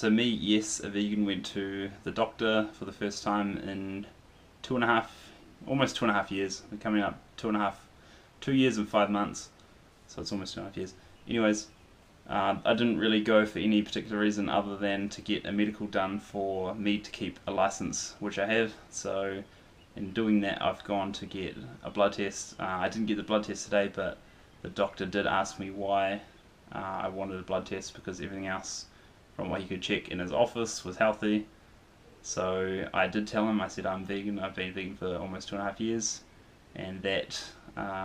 So me, yes, a vegan, went to the doctor for the first time in 2.5, almost 2.5 years. We're coming up 2 years and 5 months. So it's almost 2.5 years. Anyways, I didn't really go for any particular reason other than to get a medical done for me to keep a license, which I have. So in doing that, I've gone to get a blood test. I didn't get the blood test today, but the doctor did ask me why I wanted a blood test, because everything else from what he could check in his office was healthy. So I did tell him, I said I'm vegan, I've been vegan for almost 2.5 years, and that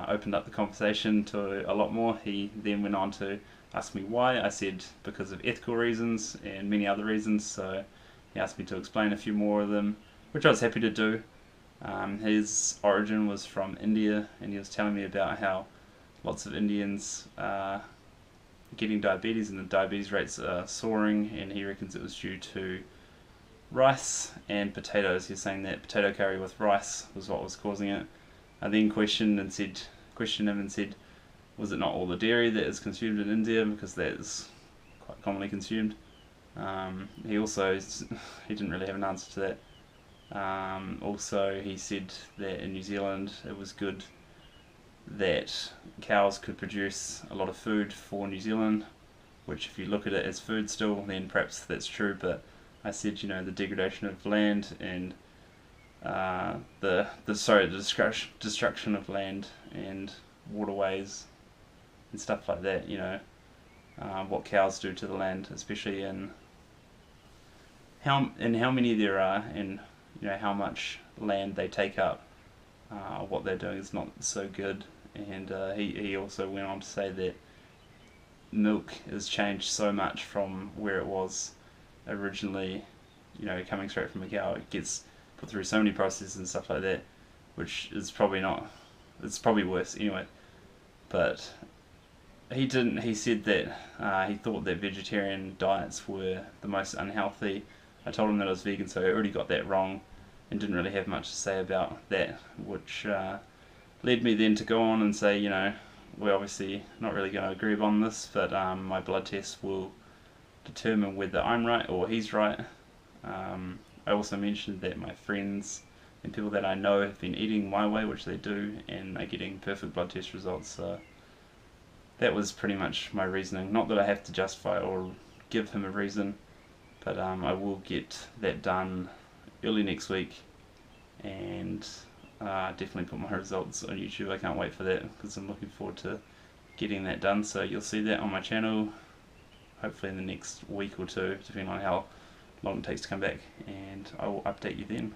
opened up the conversation to a lot more. He then went on to ask me why. I said because of ethical reasons and many other reasons, so he asked me to explain a few more of them, which I was happy to do. His origin was from India, and he was telling me about how lots of Indians getting diabetes, and the diabetes rates are soaring, and he reckons it was due to rice and potatoes. He's saying that potato curry with rice was what was causing it. I then questioned him and said, was it not all the dairy that is consumed in India, because that is quite commonly consumed. He didn't really have an answer to that. Also, he said that in New Zealand it was good that cows could produce a lot of food for New Zealand, which if you look at it as food still, then perhaps that's true. But I said, the degradation of land and the destruction of land and waterways and stuff like that. What cows do to the land, especially in how many there are, and how much land they take up. What they're doing is not so good. And he also went on to say that milk has changed so much from where it was originally, coming straight from a cow. It gets put through so many processes and stuff like that, which is probably not, it's probably worse anyway. But he said that he thought that vegetarian diets were the most unhealthy. I told him that I was vegan, so I already got that wrong and didn't really have much to say about that, which led me then to go on and say, we're obviously not really going to agree on this, but my blood test will determine whether I'm right or he's right. I also mentioned that my friends and people that I know have been eating my way, which they do, and are getting perfect blood test results. So that was pretty much my reasoning. Not that I have to justify or give him a reason, but I will get that done early next week, and definitely put my results on YouTube. I can't wait for that, because I'm looking forward to getting that done. So you'll see that on my channel hopefully in the next week or two, depending on how long it takes to come back, and I will update you then.